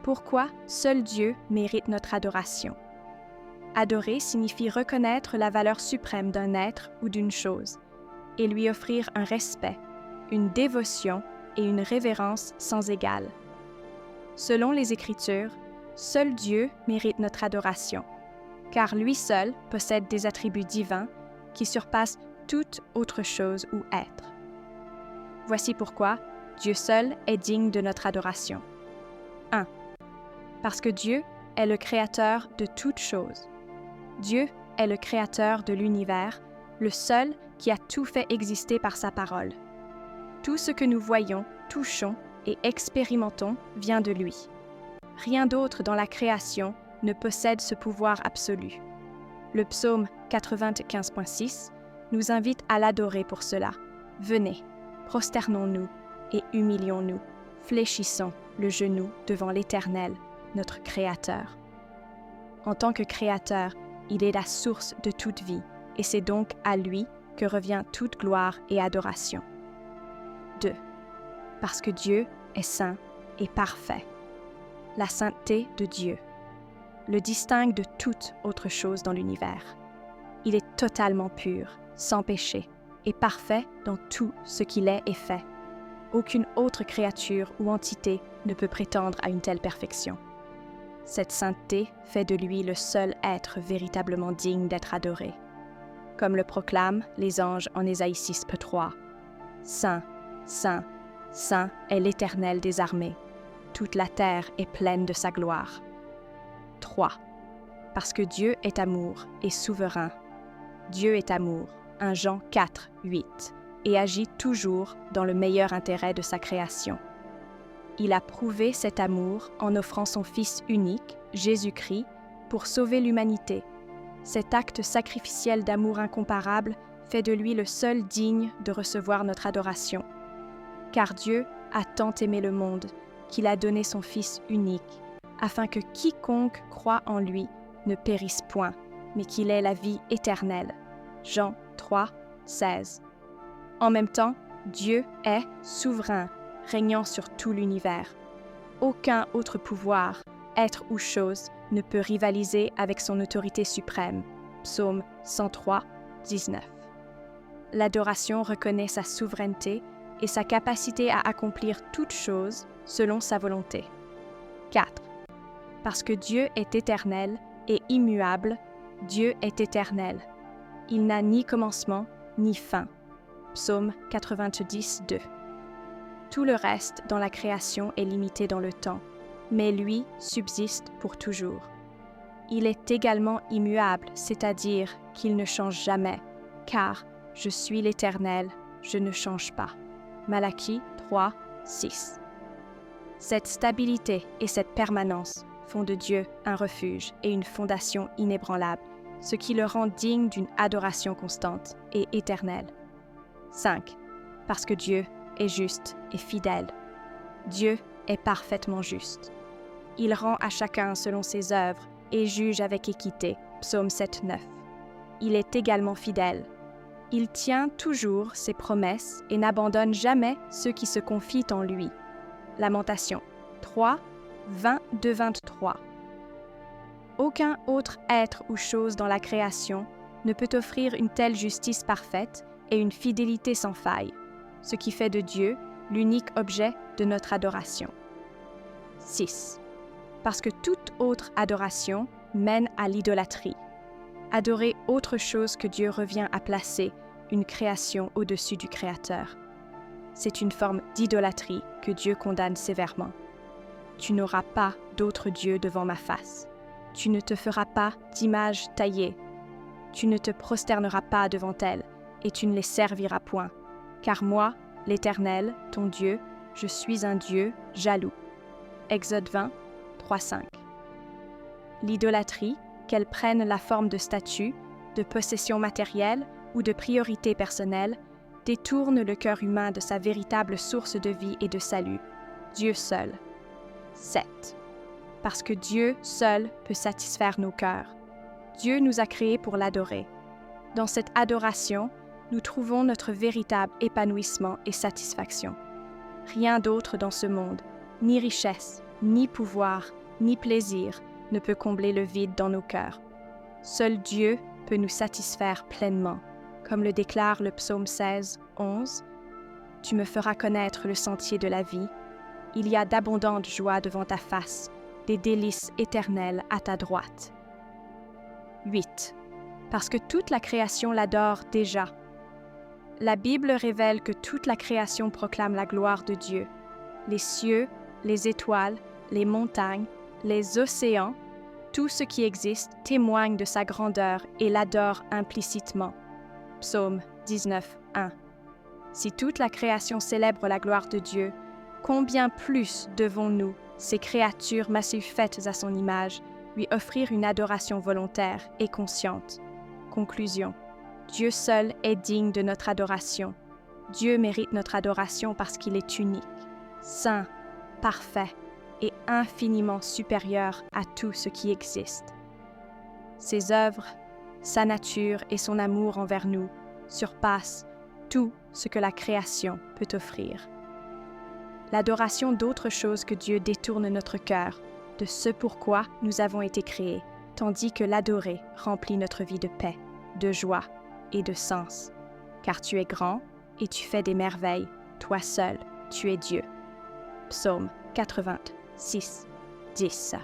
Pourquoi seul Dieu mérite notre adoration? Adorer signifie reconnaître la valeur suprême d'un être ou d'une chose et lui offrir un respect, une dévotion et une révérence sans égale. Selon les Écritures, seul Dieu mérite notre adoration, car lui seul possède des attributs divins qui surpassent toute autre chose ou être. Voici pourquoi Dieu seul est digne de notre adoration. 1. Parce que Dieu est le créateur de toutes choses. Dieu est le créateur de l'univers, le seul qui a tout fait exister par sa parole. Tout ce que nous voyons, touchons et expérimentons vient de lui. Rien d'autre dans la création ne possède ce pouvoir absolu. Le psaume 95.6 nous invite à l'adorer pour cela. Venez, prosternons-nous et humilions-nous, fléchissons le genou devant l'Éternel, notre Créateur. En tant que Créateur, il est la source de toute vie, et c'est donc à lui que revient toute gloire et adoration. 2. Parce que Dieu est saint et parfait. La sainteté de Dieu le distingue de toute autre chose dans l'univers. Il est totalement pur, sans péché, et parfait dans tout ce qu'il est et fait. Aucune autre créature ou entité ne peut prétendre à une telle perfection. Cette sainteté fait de lui le seul être véritablement digne d'être adoré. Comme le proclament les anges en Ésaïe 6.3. Saint, saint, saint est l'Éternel des armées. Toute la terre est pleine de sa gloire. 3. Parce que Dieu est amour et souverain. Dieu est amour, 1 Jean 4, 8, et agit toujours dans le meilleur intérêt de sa création. Il a prouvé cet amour en offrant son Fils unique, Jésus-Christ, pour sauver l'humanité. Cet acte sacrificiel d'amour incomparable fait de lui le seul digne de recevoir notre adoration. Car Dieu a tant aimé le monde qu'il a donné son Fils unique, afin que quiconque croit en lui ne périsse point, mais qu'il ait la vie éternelle. Jean 3, 16. En même temps, Dieu est souverain, régnant sur tout l'univers. Aucun autre pouvoir, être ou chose, ne peut rivaliser avec son autorité suprême. Psaume 103, 19. L'adoration reconnaît sa souveraineté et sa capacité à accomplir toute chose selon sa volonté. 4. Parce que Dieu est éternel et immuable, Dieu est éternel. Il n'a ni commencement ni fin. Psaume 90, 2. Tout le reste dans la création est limité dans le temps, mais lui subsiste pour toujours. Il est également immuable, c'est-à-dire qu'il ne change jamais, car « Je suis l'Éternel, je ne change pas ». Malachie 3, 6. Cette stabilité et cette permanence font de Dieu un refuge et une fondation inébranlable, ce qui le rend digne d'une adoration constante et éternelle. 5. Parce que Dieu est juste et fidèle. Dieu est parfaitement juste. Il rend à chacun selon ses œuvres et juge avec équité. Psaume 7, 9. Il est également fidèle. Il tient toujours ses promesses et n'abandonne jamais ceux qui se confient en lui. Lamentation 3, 22-23. Aucun autre être ou chose dans la création ne peut offrir une telle justice parfaite et une fidélité sans faille, ce qui fait de Dieu l'unique objet de notre adoration. 6. Parce que toute autre adoration mène à l'idolâtrie. Adorer autre chose que Dieu revient à placer une création au-dessus du Créateur. C'est une forme d'idolâtrie que Dieu condamne sévèrement. Tu n'auras pas d'autre Dieu devant ma face. Tu ne te feras pas d'image taillée. Tu ne te prosterneras pas devant elles, et tu ne les serviras point. Car moi, l'Éternel, ton Dieu, je suis un Dieu jaloux. Exode 20, 3, 5. L'idolâtrie, qu'elle prenne la forme de statut, de possession matérielle ou de priorité personnelle, détourne le cœur humain de sa véritable source de vie et de salut, Dieu seul. 7. Parce que Dieu seul peut satisfaire nos cœurs. Dieu nous a créés pour l'adorer. Dans cette adoration, nous trouvons notre véritable épanouissement et satisfaction. Rien d'autre dans ce monde, ni richesse, ni pouvoir, ni plaisir ne peut combler le vide dans nos cœurs. Seul Dieu peut nous satisfaire pleinement. Comme le déclare le psaume 16, 11, « Tu me feras connaître le sentier de la vie. Il y a d'abondantes joies devant ta face, des délices éternelles à ta droite. » 8. Parce que toute la création l'adore déjà. La Bible révèle que toute la création proclame la gloire de Dieu. Les cieux, les étoiles, les montagnes, les océans, tout ce qui existe témoigne de sa grandeur et l'adore implicitement. Psaume 19, 1. Si toute la création célèbre la gloire de Dieu, combien plus devons-nous, ces créatures massives faites à son image, lui offrir une adoration volontaire et consciente. Conclusion. Dieu seul est digne de notre adoration. Dieu mérite notre adoration parce qu'il est unique, saint, parfait et infiniment supérieur à tout ce qui existe. Ses œuvres, sa nature et son amour envers nous surpassent tout ce que la création peut offrir. L'adoration d'autre chose que Dieu détourne notre cœur de ce pourquoi nous avons été créés, tandis que l'adorer remplit notre vie de paix, de joie et de sens. Car tu es grand et tu fais des merveilles, toi seul, tu es Dieu. Psaume 86, 10.